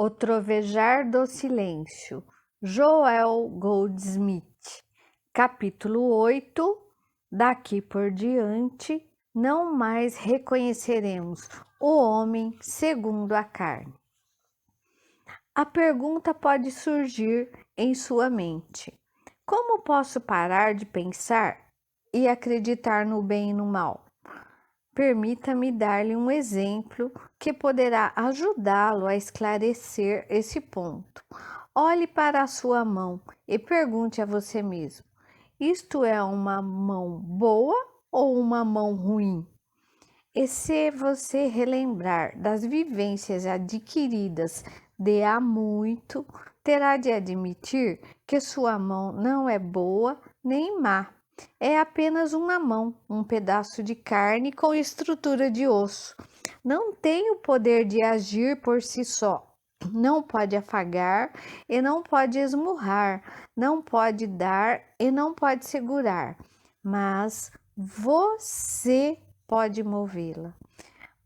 O Trovejar do Silêncio, Joel Goldsmith. Capítulo 8. Daqui por diante, não mais reconheceremos o homem segundo a carne. A pergunta pode surgir em sua mente: como posso parar de pensar e acreditar no bem e no mal? Permita-me dar-lhe um exemplo que poderá ajudá-lo a esclarecer esse ponto. Olhe para a sua mão e pergunte a você mesmo: isto é uma mão boa ou uma mão ruim? E se você relembrar das vivências adquiridas de há muito, terá de admitir que sua mão não é boa nem má. É apenas uma mão, um pedaço de carne com estrutura de osso. Não tem o poder de agir por si só. Não pode afagar e não pode esmurrar, não pode dar e não pode segurar, mas você pode movê-la,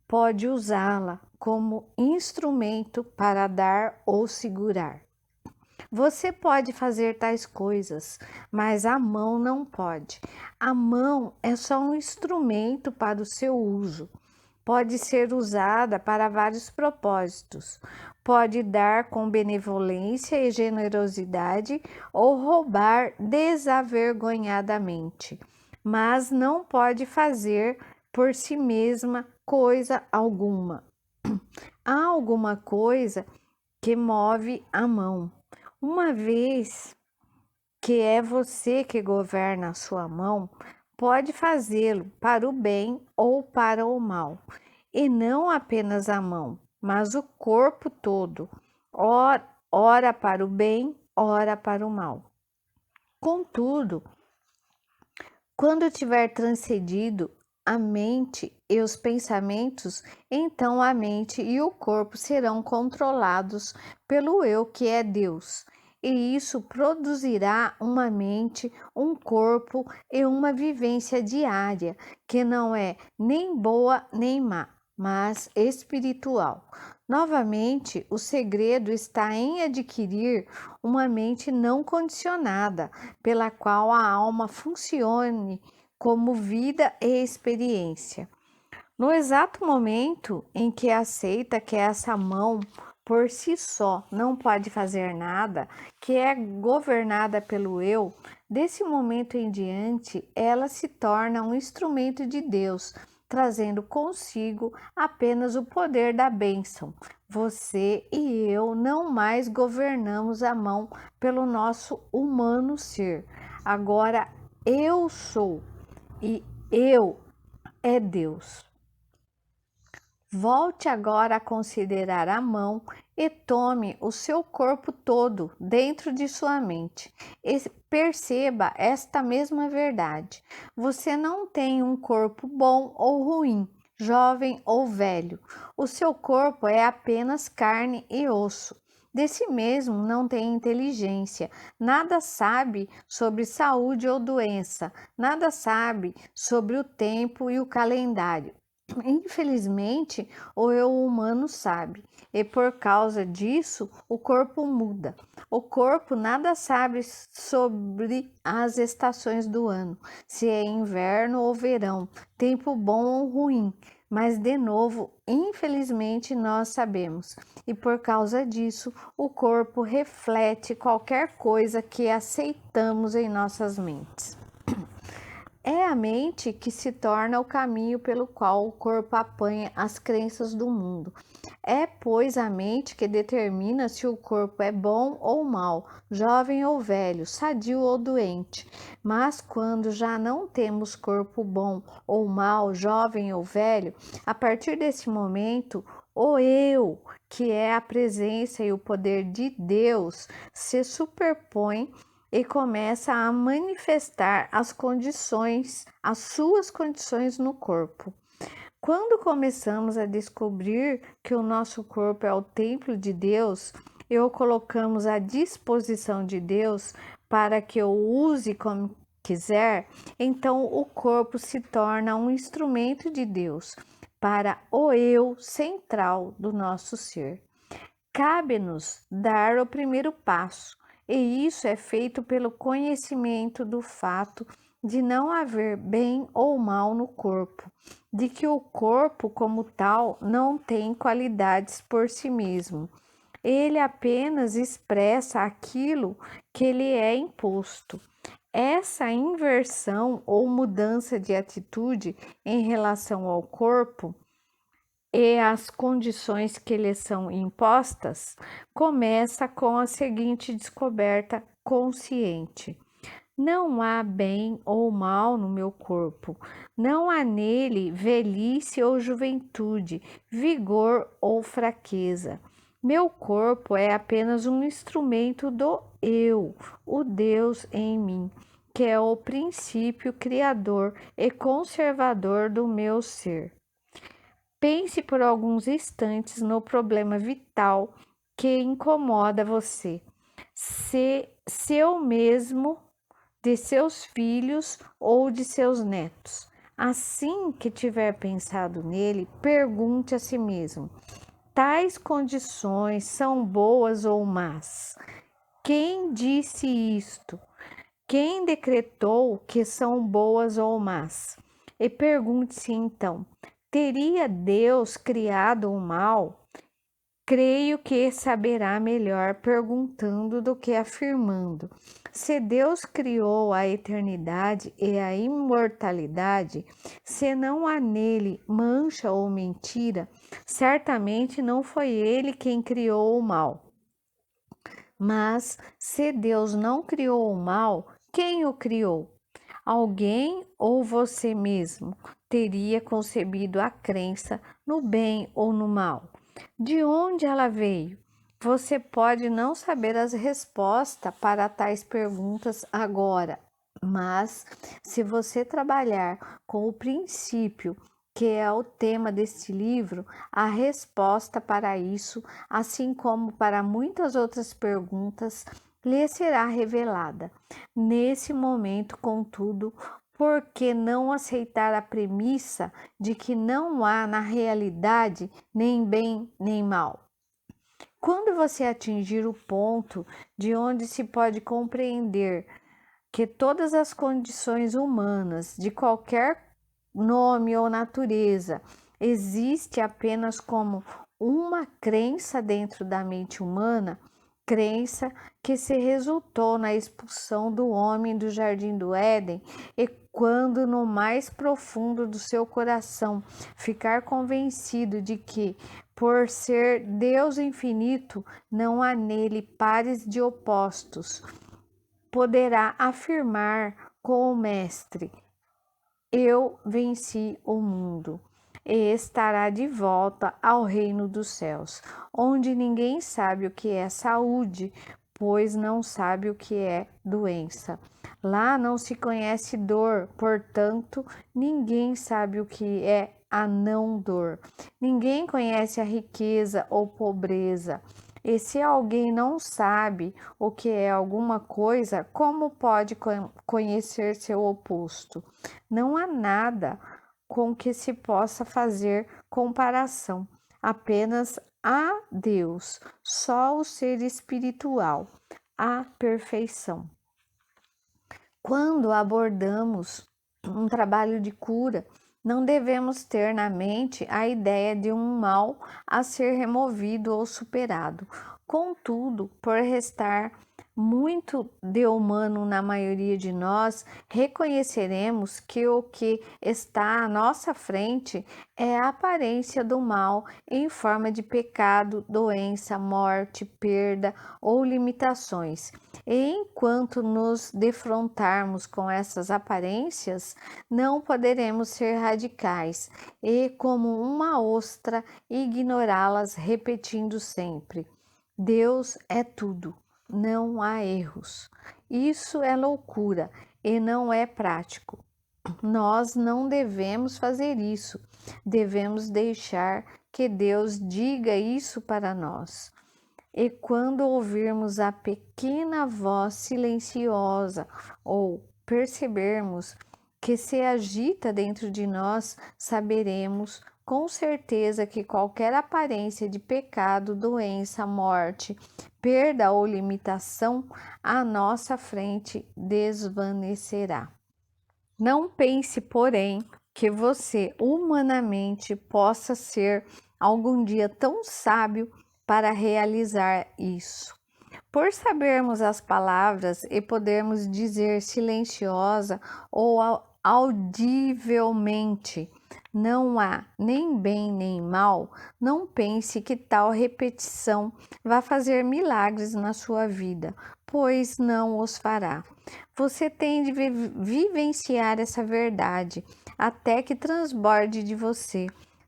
pode usá-la como instrumento para dar ou segurar. Você pode fazer tais coisas, mas a mão não pode. A mão é só um instrumento para o seu uso. Pode ser usada para vários propósitos. Pode dar com benevolência e generosidade ou roubar desavergonhadamente, mas não pode fazer por si mesma coisa alguma. Há alguma coisa que move a mão. Uma vez que é você que governa a sua mão, pode fazê-lo para o bem ou para o mal, e não apenas a mão, mas o corpo todo, ora para o bem, ora para o mal. Contudo, quando tiver transcendido a mente e os pensamentos, então a mente e o corpo serão controlados pelo eu que é Deus. E isso produzirá uma mente, um corpo e uma vivência diária que não é nem boa nem má, mas espiritual. Novamente, o segredo está em adquirir uma mente não condicionada, pela qual a alma funcione como vida e experiência. No exato momento em que aceita que essa mão por si só não pode fazer nada, que é governada pelo eu, desse momento em diante ela se torna um instrumento de Deus, trazendo consigo apenas o poder da bênção. Você e eu não mais governamos a mão pelo nosso humano ser. Agora eu sou e eu é Deus. Volte agora a considerar a mão e tome o seu corpo todo dentro de sua mente. E perceba esta mesma verdade. Você não tem um corpo bom ou ruim, jovem ou velho. O seu corpo é apenas carne e osso. Desse mesmo não tem inteligência, nada sabe sobre saúde ou doença, nada sabe sobre o tempo e o calendário. Infelizmente, o eu humano sabe, e por causa disso, o corpo muda. O corpo nada sabe sobre as estações do ano, se é inverno ou verão, tempo bom ou ruim. Mas, de novo, infelizmente, nós sabemos, e por causa disso, o corpo reflete qualquer coisa que aceitamos em nossas mentes. É a mente que se torna o caminho pelo qual o corpo apanha as crenças do mundo. É, pois, a mente que determina se o corpo é bom ou mau, jovem ou velho, sadio ou doente. Mas quando já não temos corpo bom ou mau, jovem ou velho, a partir desse momento, o eu, que é a presença e o poder de Deus, se superpõe e começa a manifestar as suas condições no corpo. Quando começamos a descobrir que o nosso corpo é o templo de Deus e o colocamos à disposição de Deus para que o use como quiser, então o corpo se torna um instrumento de Deus para o eu central do nosso ser. Cabe-nos dar o primeiro passo, e isso é feito pelo conhecimento do fato de não haver bem ou mal no corpo, de que o corpo, como tal, não tem qualidades por si mesmo. Ele apenas expressa aquilo que lhe é imposto. Essa inversão ou mudança de atitude em relação ao corpo e as condições que lhe são impostas começa com a seguinte descoberta consciente: não há bem ou mal no meu corpo, não há nele velhice ou juventude, vigor ou fraqueza. Meu corpo é apenas um instrumento do eu, o Deus em mim, que é o princípio criador e conservador do meu ser. Pense por alguns instantes no problema vital que incomoda você. Se seu mesmo, de seus filhos ou de seus netos. Assim que tiver pensado nele, pergunte a si mesmo: tais condições são boas ou más? Quem disse isto? Quem decretou que são boas ou más? E pergunte-se então: teria Deus criado o mal? Creio que saberá melhor perguntando do que afirmando. Se Deus criou a eternidade e a imortalidade, se não há nele mancha ou mentira, certamente não foi ele quem criou o mal. Mas se Deus não criou o mal, quem o criou? Alguém ou você mesmo teria concebido a crença no bem ou no mal? De onde ela veio? Você pode não saber as respostas para tais perguntas agora, mas se você trabalhar com o princípio que é o tema deste livro, a resposta para isso, assim como para muitas outras perguntas, lhe será revelada. Nesse momento, contudo, por que não aceitar a premissa de que não há na realidade nem bem nem mal? Quando você atingir o ponto de onde se pode compreender que todas as condições humanas, de qualquer nome ou natureza, existe apenas como uma crença dentro da mente humana, crença que se resultou na expulsão do homem do jardim do Éden, e quando no mais profundo do seu coração ficar convencido de que, por ser Deus infinito, não há nele pares de opostos, poderá afirmar com o Mestre: eu venci o mundo, e estará de volta ao reino dos céus, onde ninguém sabe o que é saúde, pois não sabe o que é doença. Lá não se conhece dor, portanto, ninguém sabe o que é a não dor. Ninguém conhece a riqueza ou pobreza. E se alguém não sabe o que é alguma coisa, como pode conhecer seu oposto? Não há nada com que se possa fazer comparação, apenas a Deus, só o ser espiritual, a perfeição. Quando abordamos um trabalho de cura, não devemos ter na mente a ideia de um mal a ser removido ou superado. Contudo, por restar muito de humano na maioria de nós, reconheceremos que o que está à nossa frente é a aparência do mal em forma de pecado, doença, morte, perda ou limitações. E enquanto nos defrontarmos com essas aparências, não poderemos ser radicais e, como uma ostra, ignorá-las, repetindo sempre: Deus é tudo, não há erros. Isso é loucura e não é prático. Nós não devemos fazer isso, devemos deixar que Deus diga isso para nós. E quando ouvirmos a pequena voz silenciosa ou percebermos que se agita dentro de nós, saberemos com certeza que qualquer aparência de pecado, doença, morte, perda ou limitação à nossa frente desvanecerá. Não pense, porém, que você humanamente possa ser algum dia tão sábio para realizar isso. Por sabermos as palavras e podermos dizer silenciosa ou audivelmente, não há nem bem nem mal, não pense que tal repetição vai fazer milagres na sua vida, pois não os fará. Você tem de vivenciar essa verdade até que transborde de você.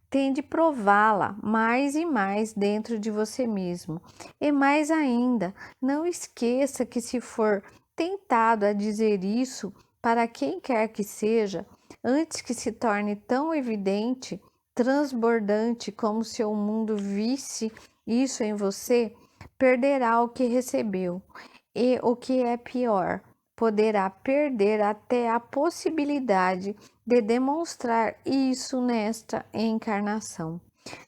Tem de prová-la mais e mais dentro de você mesmo. E mais ainda, não esqueça que se for tentado a dizer isso para quem quer que seja, antes que se torne tão evidente, transbordante como se o mundo visse isso em você, perderá o que recebeu. E o que é pior, poderá perder até a possibilidade de demonstrar isso nesta encarnação.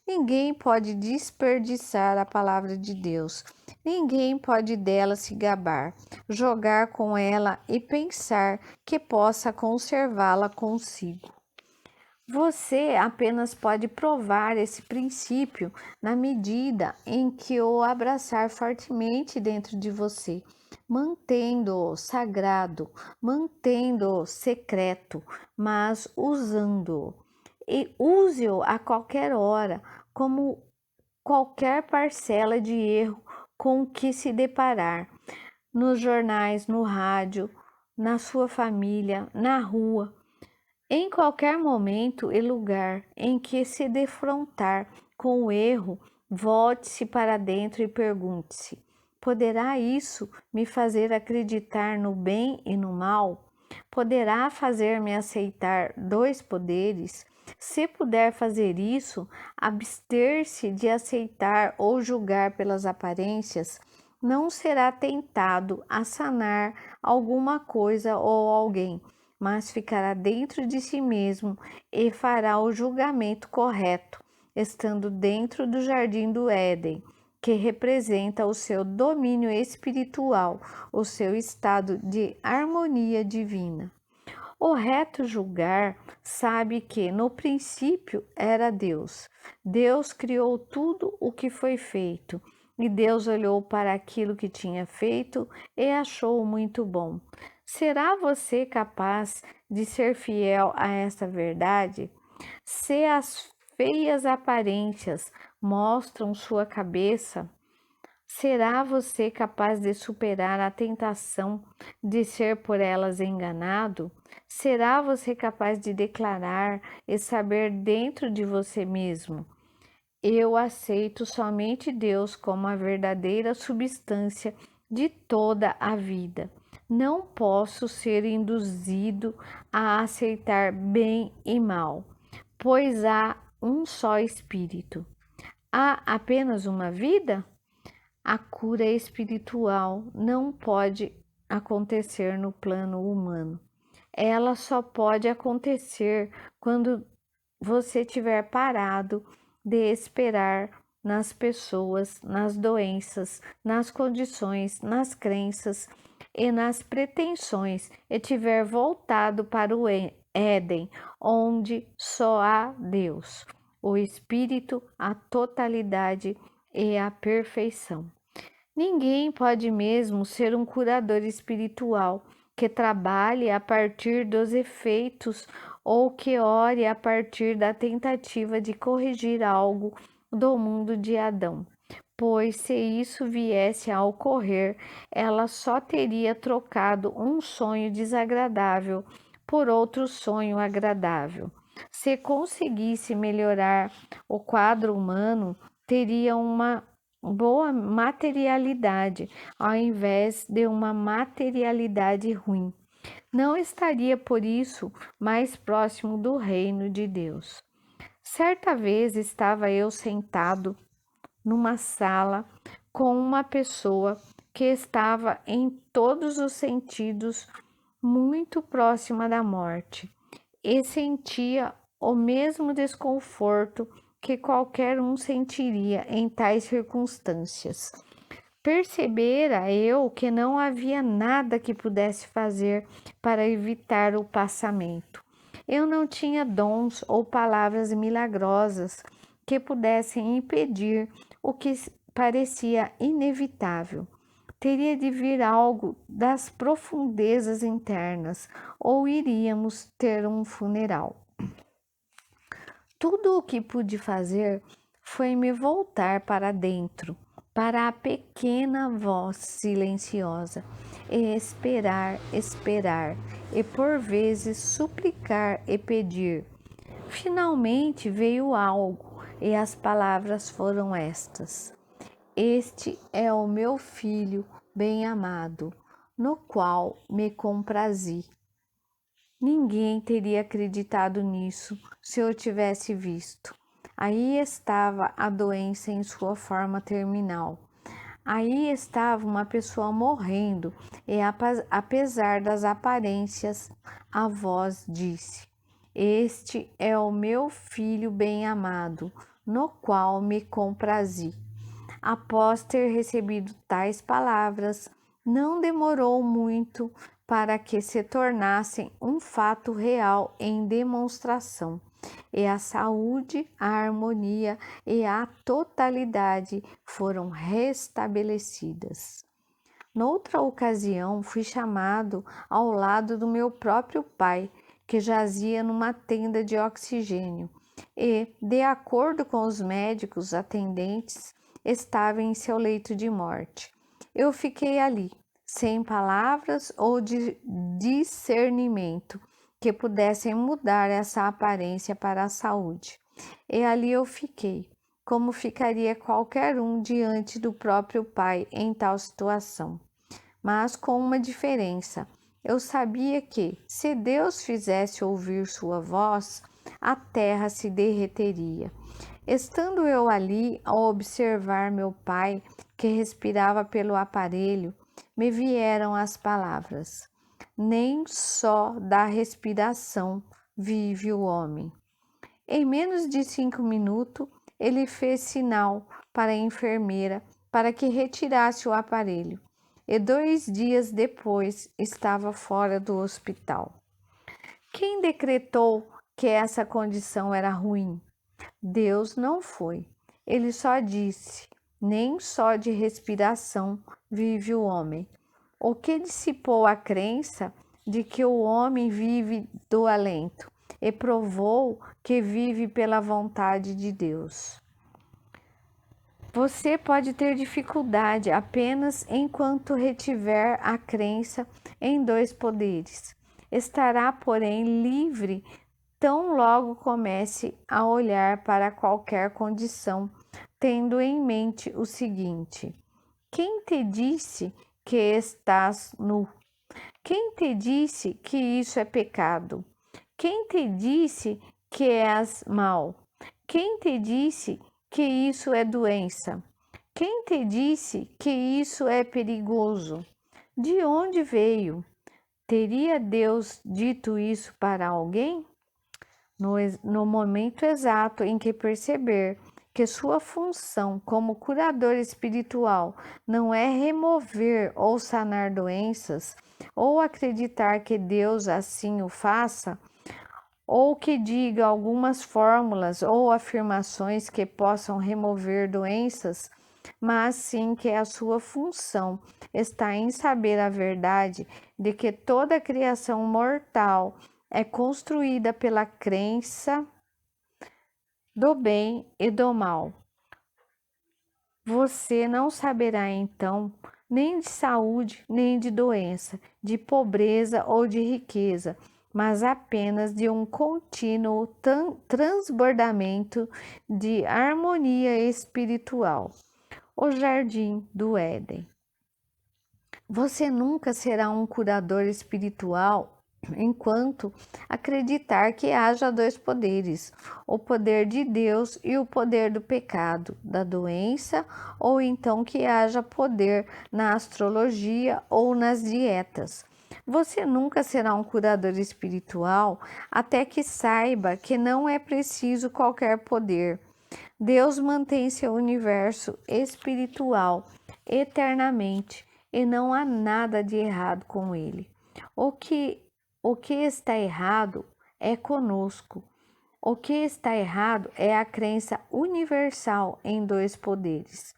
Ninguém pode desperdiçar a palavra de Deus. Ninguém pode dela se gabar, jogar com ela e pensar que possa conservá-la consigo. Você apenas pode provar esse princípio na medida em que o abraçar fortemente dentro de você, mantendo-o sagrado, mantendo-o secreto, mas usando-o. E use-o a qualquer hora, como qualquer parcela de erro com que se deparar, nos jornais, no rádio, na sua família, na rua. Em qualquer momento e lugar em que se defrontar com o erro, volte-se para dentro e pergunte-se: poderá isso me fazer acreditar no bem e no mal? Poderá fazer-me aceitar dois poderes? Se puder fazer isso, abster-se de aceitar ou julgar pelas aparências, não será tentado a sanar alguma coisa ou alguém, mas ficará dentro de si mesmo e fará o julgamento correto, estando dentro do jardim do Éden, que representa o seu domínio espiritual, o seu estado de harmonia divina. O reto julgar sabe que no princípio era Deus. Deus criou tudo o que foi feito, e Deus olhou para aquilo que tinha feito e achou muito bom. Será você capaz de ser fiel a essa verdade? Se as feias aparências mostram sua cabeça, será você capaz de superar a tentação de ser por elas enganado? Será você capaz de declarar e saber dentro de você mesmo: eu aceito somente Deus como a verdadeira substância de toda a vida. Não posso ser induzido a aceitar bem e mal, pois há um só Espírito. Há apenas uma vida? A cura espiritual não pode acontecer no plano humano. Ela só pode acontecer quando você tiver parado de esperar nas pessoas, nas doenças, nas condições, nas crenças e nas pretensões e tiver voltado para o Éden, onde só há Deus, o Espírito, a totalidade e a perfeição. Ninguém pode mesmo ser um curador espiritual que trabalhe a partir dos efeitos ou que ore a partir da tentativa de corrigir algo do mundo de Adão, pois se isso viesse a ocorrer, ela só teria trocado um sonho desagradável por outro sonho agradável. Se conseguisse melhorar o quadro humano, teria uma boa materialidade ao invés de uma materialidade ruim. Não estaria por isso mais próximo do reino de Deus. Certa vez estava eu sentado numa sala com uma pessoa que estava em todos os sentidos muito próxima da morte e sentia o mesmo desconforto que qualquer um sentiria em tais circunstâncias. Percebera eu que não havia nada que pudesse fazer para evitar o passamento. Eu não tinha dons ou palavras milagrosas que pudessem impedir o que parecia inevitável. Teria de vir algo das profundezas internas, ou iríamos ter um funeral. Tudo o que pude fazer foi me voltar para dentro, para a pequena voz silenciosa, e esperar, e por vezes suplicar e pedir. Finalmente veio algo, e as palavras foram estas: Este é o meu filho bem-amado, no qual me comprazi. Ninguém teria acreditado nisso se eu tivesse visto. Aí estava a doença em sua forma terminal. Aí estava uma pessoa morrendo, e apesar das aparências, a voz disse: Este é o meu filho bem-amado, no qual me comprazi. Após ter recebido tais palavras, não demorou muito para que se tornassem um fato real em demonstração, e a saúde, a harmonia e a totalidade foram restabelecidas. Noutra ocasião, fui chamado ao lado do meu próprio pai, que jazia numa tenda de oxigênio, e, de acordo com os médicos atendentes, estava em seu leito de morte. Eu fiquei ali, sem palavras ou de discernimento que pudessem mudar essa aparência para a saúde. E ali eu fiquei, como ficaria qualquer um diante do próprio Pai em tal situação. Mas com uma diferença. Eu sabia que, se Deus fizesse ouvir sua voz, a terra se derreteria. Estando eu ali a observar meu pai, que respirava pelo aparelho, me vieram as palavras: Nem só da respiração vive o homem. Em menos de 5 minutos, ele fez sinal para a enfermeira para que retirasse o aparelho, e 2 dias depois estava fora do hospital. Quem decretou que essa condição era ruim? Deus não foi. Ele só disse: nem só de respiração vive o homem. O que dissipou a crença de que o homem vive do alento e provou que vive pela vontade de Deus. Você pode ter dificuldade apenas enquanto retiver a crença em 2 poderes. Estará, porém, livre tão logo comece a olhar para qualquer condição, tendo em mente o seguinte: quem te disse que estás nu? Quem te disse que isso é pecado? Quem te disse que és mau? Quem te disse que isso é doença? Quem te disse que isso é perigoso? De onde veio? Teria Deus dito isso para alguém? No momento exato em que perceber que sua função como curador espiritual não é remover ou sanar doenças, ou acreditar que Deus assim o faça, ou que diga algumas fórmulas ou afirmações que possam remover doenças, mas sim que a sua função está em saber a verdade de que toda a criação mortal é construída pela crença do bem e do mal. Você não saberá então nem de saúde, nem de doença, de pobreza ou de riqueza, mas apenas de um contínuo transbordamento de harmonia espiritual. O Jardim do Éden. Você nunca será um curador espiritual enquanto acreditar que haja 2 poderes, o poder de Deus e o poder do pecado, da doença, ou então que haja poder na astrologia ou nas dietas. Você nunca será um curador espiritual até que saiba que não é preciso qualquer poder. Deus mantém seu universo espiritual eternamente e não há nada de errado com ele. O que, o que está errado é conosco. O que está errado é a crença universal em dois poderes.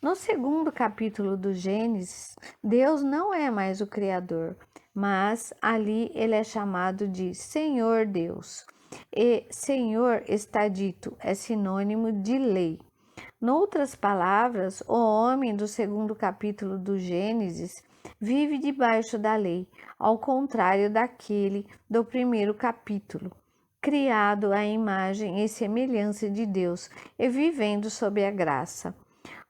No segundo capítulo do Gênesis, Deus não é mais o Criador, mas ali ele é chamado de Senhor Deus. E Senhor está dito, é sinônimo de lei. Noutras palavras, o homem do segundo capítulo do Gênesis vive debaixo da lei, ao contrário daquele do primeiro capítulo, criado à imagem e semelhança de Deus e vivendo sob a graça.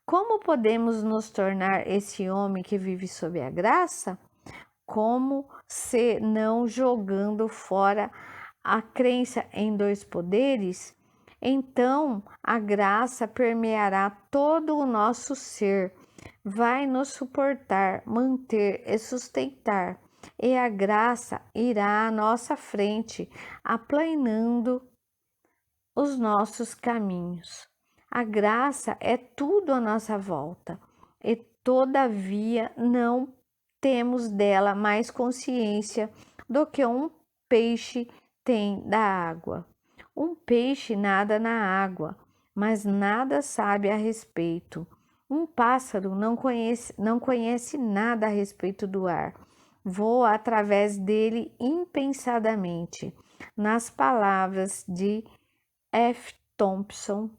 Como podemos nos tornar esse homem que vive sob a graça? Como se não jogando fora a crença em dois poderes? Então a graça permeará todo o nosso ser, vai nos suportar, manter e sustentar, e a graça irá à nossa frente, aplanando os nossos caminhos. A graça é tudo à nossa volta e, todavia, não temos dela mais consciência do que um peixe tem da água. Um peixe nada na água, mas nada sabe a respeito. Um pássaro não conhece nada a respeito do ar. Voa através dele impensadamente. Nas palavras de F. Thompson,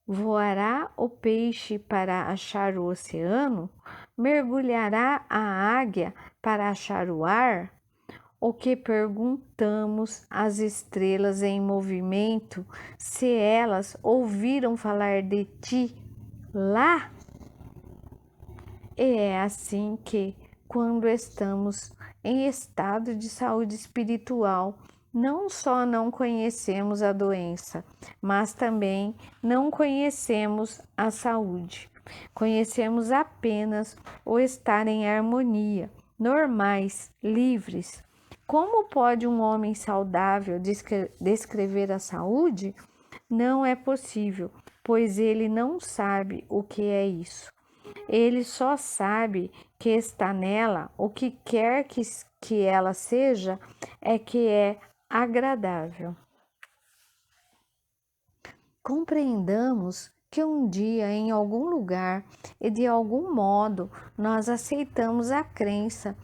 voará o peixe para achar o oceano? Mergulhará a águia para achar o ar? O que perguntamos às estrelas em movimento, se elas ouviram falar de ti lá? E é assim que, quando estamos em estado de saúde espiritual, não só não conhecemos a doença, mas também não conhecemos a saúde. Conhecemos apenas o estar em harmonia, normais, livres. Como pode um homem saudável descrever a saúde? Não é possível, pois ele não sabe o que é isso. Ele só sabe que está nela, o que quer que ela seja, é que é agradável. Compreendamos que um dia, em algum lugar e de algum modo, nós aceitamos a crença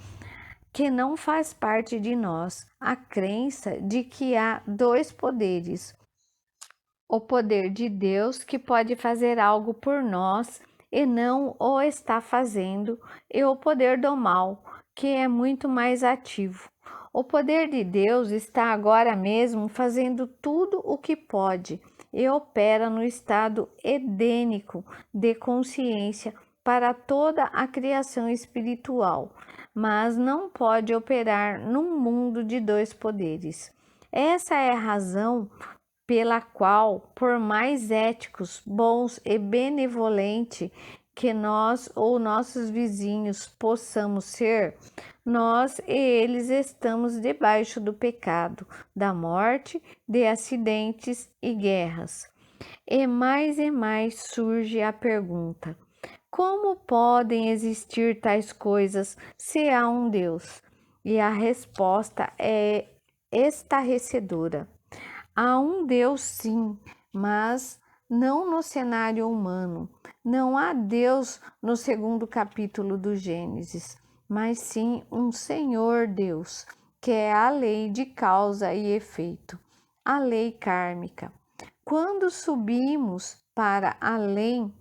que não faz parte de nós, a crença de que há dois poderes: o poder de Deus, que pode fazer algo por nós e não o está fazendo, e o poder do mal, que é muito mais ativo. O poder de Deus está agora mesmo fazendo tudo o que pode e opera no estado edênico de consciência para toda a criação espiritual, mas não pode operar num mundo de dois poderes. Essa é a razão pela qual, por mais éticos, bons e benevolente que nós ou nossos vizinhos possamos ser, nós e eles estamos debaixo do pecado, da morte, de acidentes e guerras. E mais surge a pergunta: como podem existir tais coisas se há um Deus? E a resposta é estarrecedora. Há um Deus, sim, mas não no cenário humano. Não há Deus no segundo capítulo do Gênesis, mas sim um Senhor Deus, que é a lei de causa e efeito, a lei kármica. Quando subimos para além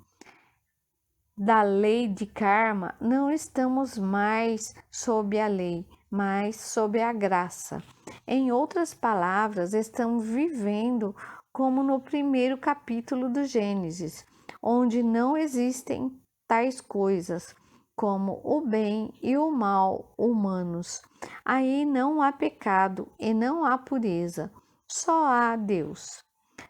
da lei de karma, não estamos mais sob a lei, mas sob a graça. Em outras palavras, estamos vivendo como no primeiro capítulo do Gênesis, onde não existem tais coisas como o bem e o mal humanos. Aí não há pecado e não há pureza, só há Deus.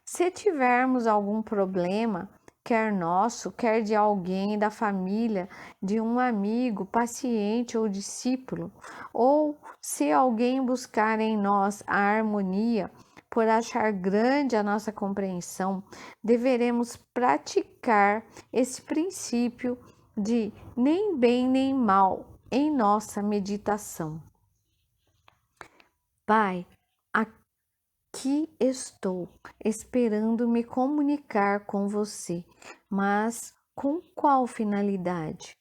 Se tivermos algum problema, quer nosso, quer de alguém da família, de um amigo, paciente ou discípulo, ou se alguém buscar em nós a harmonia, por achar grande a nossa compreensão, deveremos praticar esse princípio de nem bem nem mal em nossa meditação. Pai, aqui estou, esperando me comunicar com você, mas com qual finalidade?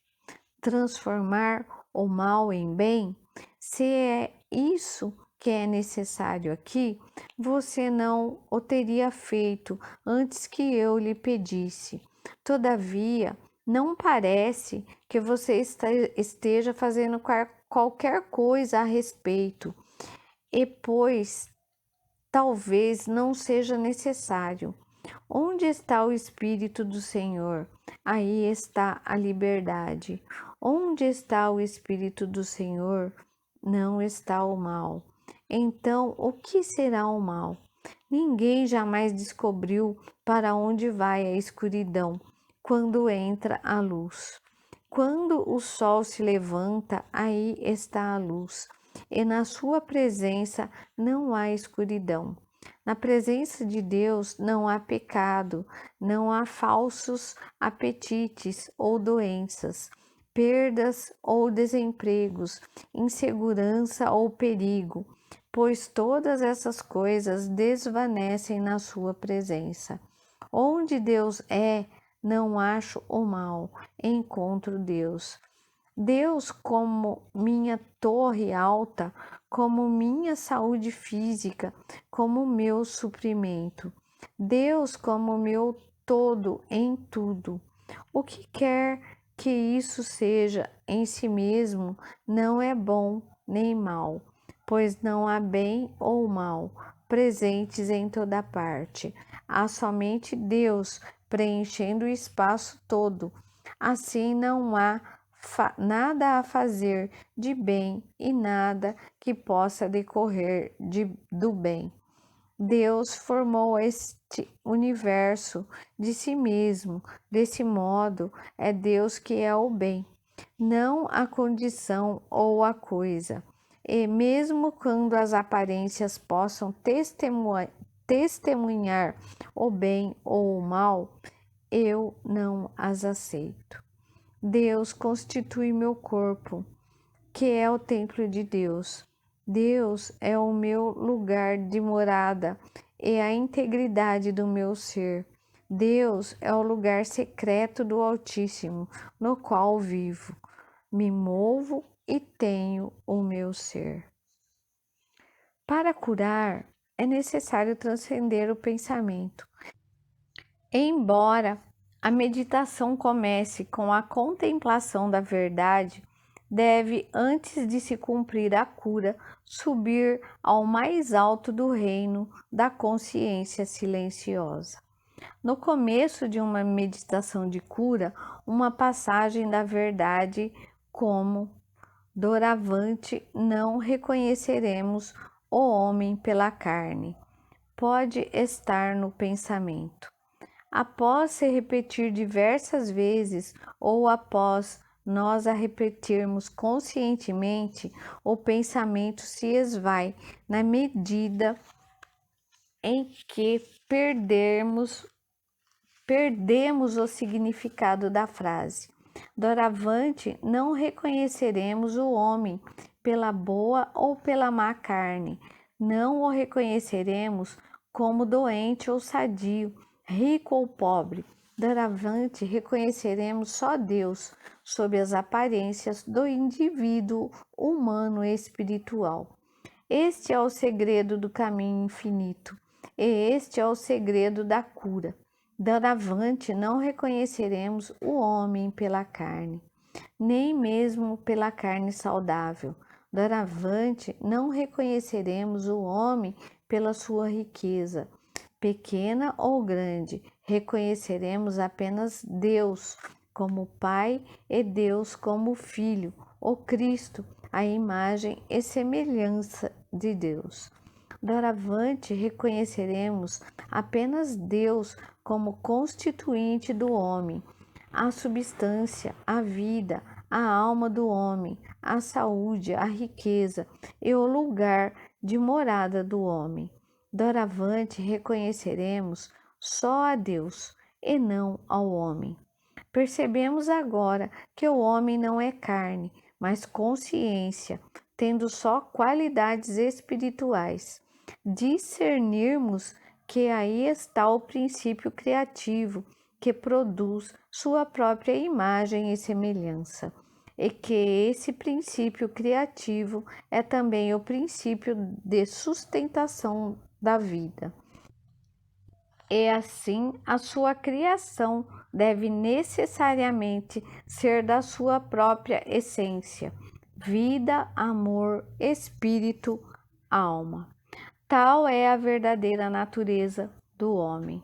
Transformar o mal em bem? Se é isso que é necessário aqui, você não o teria feito antes que eu lhe pedisse. Todavia, não parece que você esteja fazendo qualquer coisa a respeito, e pois talvez não seja necessário. Onde está o Espírito do Senhor? Aí está a liberdade. Onde está o Espírito do Senhor? Não está o mal. Então, o que será o mal? Ninguém jamais descobriu para onde vai a escuridão quando entra a luz. Quando o sol se levanta, aí está a luz, e na sua presença não há escuridão. Na presença de Deus não há pecado, não há falsos apetites ou doenças, perdas ou desempregos, insegurança ou perigo, pois todas essas coisas desvanecem na sua presença. Onde Deus é, não acho o mal, encontro Deus. Deus como minha torre alta, como minha saúde física, como meu suprimento. Deus como meu todo em tudo. O que quer que isso seja em si mesmo não é bom nem mal, pois não há bem ou mal presentes em toda parte. Há somente Deus preenchendo o espaço todo. Assim não há nada a fazer de bem e nada que possa decorrer do bem. Deus formou este universo de si mesmo. Desse modo, é Deus que é o bem, não a condição ou a coisa. E mesmo quando as aparências possam testemunhar o bem ou o mal, eu não as aceito. Deus constitui meu corpo, que é o templo de Deus. Deus é o meu lugar de morada e a integridade do meu ser. Deus é o lugar secreto do Altíssimo, no qual vivo, me movo e tenho o meu ser. Para curar, é necessário transcender o pensamento. Embora a meditação comece com a contemplação da verdade, deve, antes de se cumprir a cura, subir ao mais alto do reino da consciência silenciosa. No começo de uma meditação de cura, uma passagem da verdade como: doravante não reconheceremos o homem pela carne, pode estar no pensamento. Após se repetir diversas vezes ou após nós a repetirmos conscientemente, o pensamento se esvai na medida em que perdemos o significado da frase. Doravante não reconheceremos o homem pela boa ou pela má carne, não o reconheceremos como doente ou sadio, rico ou pobre. Doravante reconheceremos só Deus sob as aparências do indivíduo humano e espiritual. Este é o segredo do caminho infinito, e este é o segredo da cura. Doravante não reconheceremos o homem pela carne, nem mesmo pela carne saudável. Doravante não reconheceremos o homem pela sua riqueza, pequena ou grande. Reconheceremos apenas Deus como Pai e Deus como Filho, o Cristo, a imagem e semelhança de Deus. Doravante reconheceremos apenas Deus como constituinte do homem, a substância, a vida, a alma do homem, a saúde, a riqueza e o lugar de morada do homem. Doravante reconheceremos só a Deus e não ao homem. Percebemos agora que o homem não é carne, mas consciência, tendo só qualidades espirituais. Discernirmos que aí está o princípio criativo que produz sua própria imagem e semelhança, e que esse princípio criativo é também o princípio de sustentação da vida. E assim, a sua criação deve necessariamente ser da sua própria essência, vida, amor, espírito, alma. Tal é a verdadeira natureza do homem.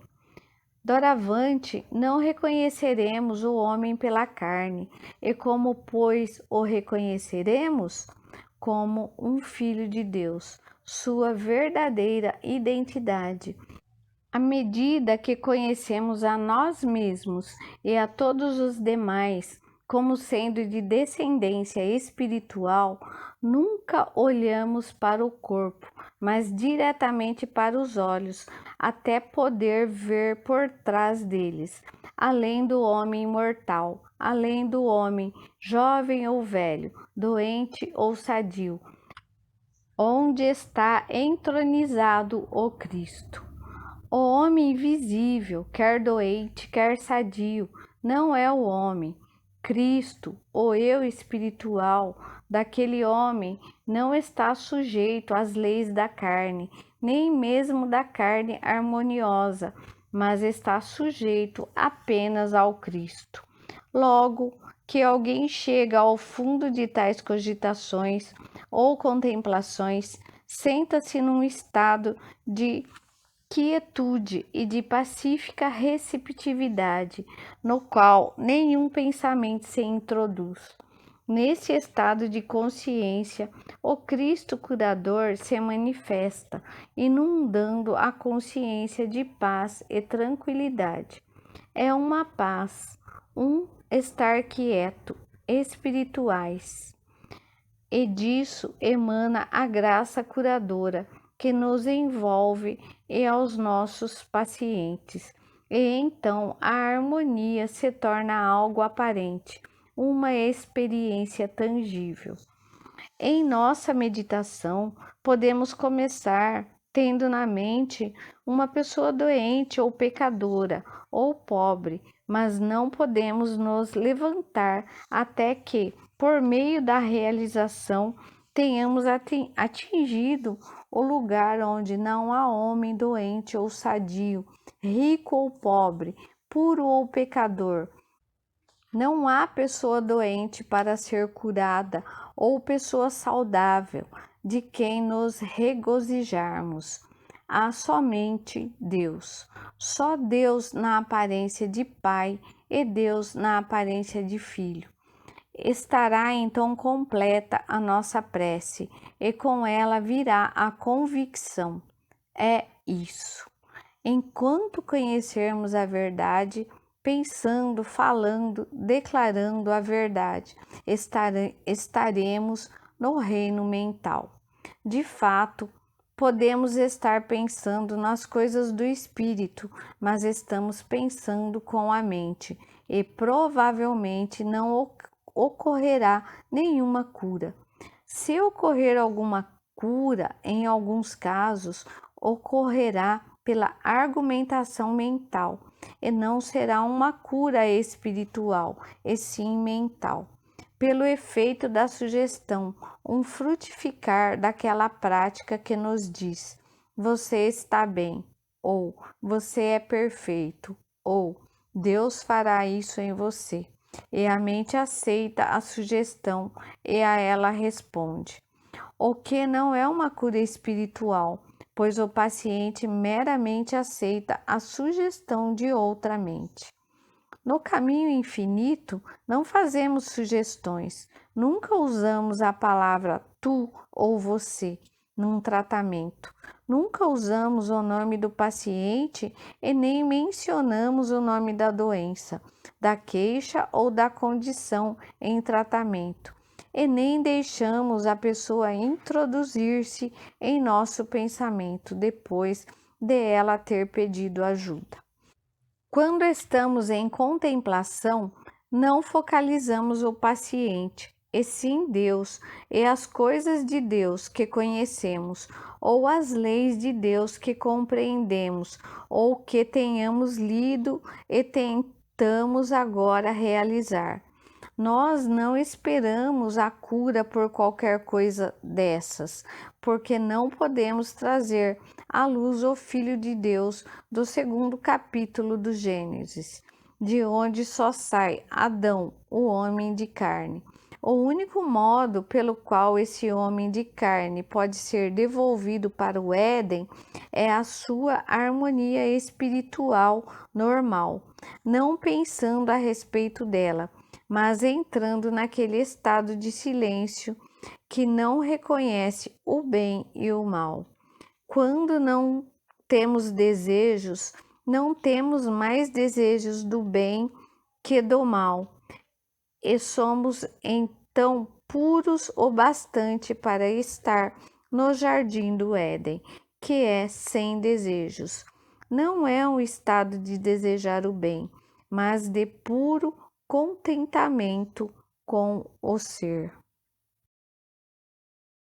Doravante, não reconheceremos o homem pela carne, e como, pois, o reconheceremos? Como um filho de Deus, sua verdadeira identidade. À medida que conhecemos a nós mesmos e a todos os demais como sendo de descendência espiritual, nunca olhamos para o corpo, mas diretamente para os olhos, até poder ver por trás deles, além do homem imortal, além do homem jovem ou velho, doente ou sadio, onde está entronizado o Cristo. O homem invisível, quer doente, quer sadio, não é o homem. Cristo, o eu espiritual daquele homem, não está sujeito às leis da carne, nem mesmo da carne harmoniosa, mas está sujeito apenas ao Cristo. Logo que alguém chega ao fundo de tais cogitações ou contemplações, senta-se num estado de quietude e de pacífica receptividade, no qual nenhum pensamento se introduz. Nesse estado de consciência, o Cristo curador se manifesta, inundando a consciência de paz e tranquilidade. É uma paz, um estar quieto, espirituais. E disso emana a graça curadora que nos envolve e aos nossos pacientes. E então a harmonia se torna algo aparente, uma experiência tangível. Em nossa meditação, podemos começar tendo na mente uma pessoa doente ou pecadora ou pobre, mas não podemos nos levantar até que, por meio da realização, tenhamos atingido o lugar onde não há homem doente ou sadio, rico ou pobre, puro ou pecador. Não há pessoa doente para ser curada ou pessoa saudável de quem nos regozijarmos. Há somente Deus. Só Deus na aparência de Pai e Deus na aparência de Filho. Estará então completa a nossa prece e com ela virá a convicção. É isso. Enquanto conhecermos a verdade, pensando, falando, declarando a verdade, estaremos no reino mental. De fato, podemos estar pensando nas coisas do espírito, mas estamos pensando com a mente e provavelmente não ocorrerá nenhuma cura. Se ocorrer alguma cura, em alguns casos, ocorrerá pela argumentação mental, e não será uma cura espiritual, e sim mental. Pelo efeito da sugestão, um frutificar daquela prática que nos diz: você está bem, ou você é perfeito, ou Deus fará isso em você. E a mente aceita a sugestão e a ela responde. O que não é uma cura espiritual, pois o paciente meramente aceita a sugestão de outra mente. No caminho infinito, não fazemos sugestões, nunca usamos a palavra tu ou você num tratamento. Nunca usamos o nome do paciente e nem mencionamos o nome da doença, da queixa ou da condição em tratamento, e nem deixamos a pessoa introduzir-se em nosso pensamento depois de ela ter pedido ajuda. Quando estamos em contemplação, não focalizamos o paciente, e sim Deus e as coisas de Deus que conhecemos, ou as leis de Deus que compreendemos, ou que tenhamos lido e tentamos agora realizar. Nós não esperamos a cura por qualquer coisa dessas, porque não podemos trazer à luz o Filho de Deus do segundo capítulo do Gênesis, de onde só sai Adão, o homem de carne. O único modo pelo qual esse homem de carne pode ser devolvido para o Éden é a sua harmonia espiritual normal, não pensando a respeito dela, mas entrando naquele estado de silêncio que não reconhece o bem e o mal. Quando não temos desejos, não temos mais desejos do bem que do mal, e somos então puros o bastante para estar no jardim do Éden, que é sem desejos. Não é um estado de desejar o bem, mas de puro contentamento com o ser.